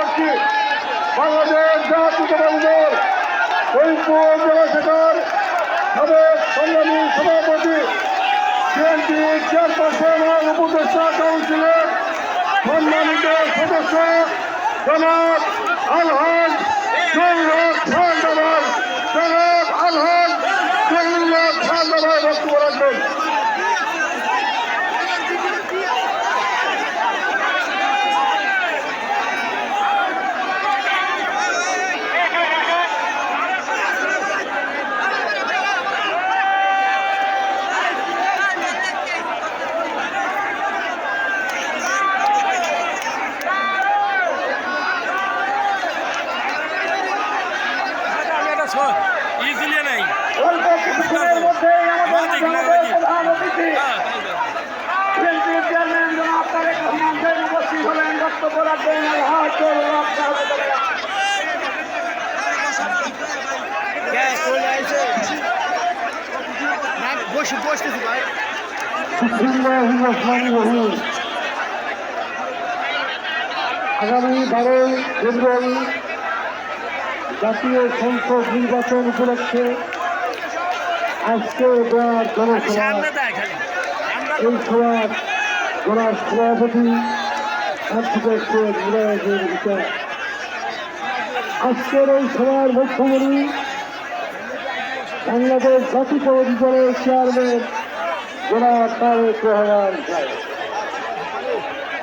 করছি বাংলাদেশ জাতীয়তাবাদী দল ফরিদপুর জেলা শাখার সাবেক সংগ্রামী সভাপতি বিএনপি চেয়ারপারসন ও উপদেষ্টা কাউন্সিলের সম্মানিত সদস্য জনাব আলহাজ জহিরুল খান দাবাই জনাব আলহাজ জহিরুল খান দাবাই বক্তব্য রাখবেন। ইজিলি নাই অল্প কিছুক্ষণের মধ্যেই আমাদের প্রধান অতিথি বিএনপির চেয়ারম্যান জনাব তারেক রহমান সাহেব উপস্থিত হলেন। বক্তব্য রাখবেন আলহাজ জহিরুল খান আগামী 12 ফেব্রুয়ারি জাতীয় সংসদ নির্বাচন উপলক্ষে আজকে দেওয়ার জনসভা এই সভার জেলার সভাপতি আজকের এই সভার মুখ্যমন্ত্রী বাংলাদেশ জাতীয়তাবাদী দলের চেয়ারম্যান জনাব তারেক রহমান সাহেব।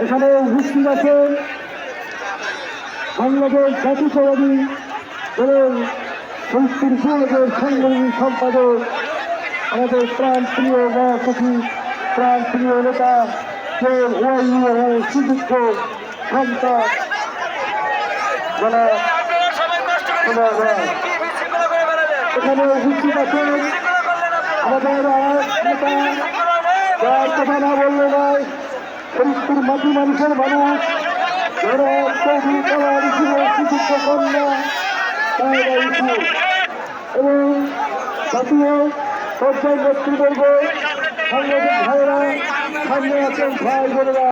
এখানে উপস্থিত আছেন বাংলাদেশ জাতীয়তাবাদী দলের ফরিদপুর বিভাগের সাংগঠনিক সম্পাদক আমাদের প্রাণপ্রিয় মহাসচিব প্রাণপ্রিয় নেতা সুযোগ্য সন্তান এখানে উপস্থিত আছেন আমাদের নেতা যার কথা না বললে নয় ফরিদপুর মাটি মানুষের মানুষ চৌধুরী কালার সুযোগ্য কন্যা এবং জাতীয় পর্যায়ের নেতৃবর্গ সাংবাদিক ভাইয়েরা সামনে আছেন ভাই বোনেরা।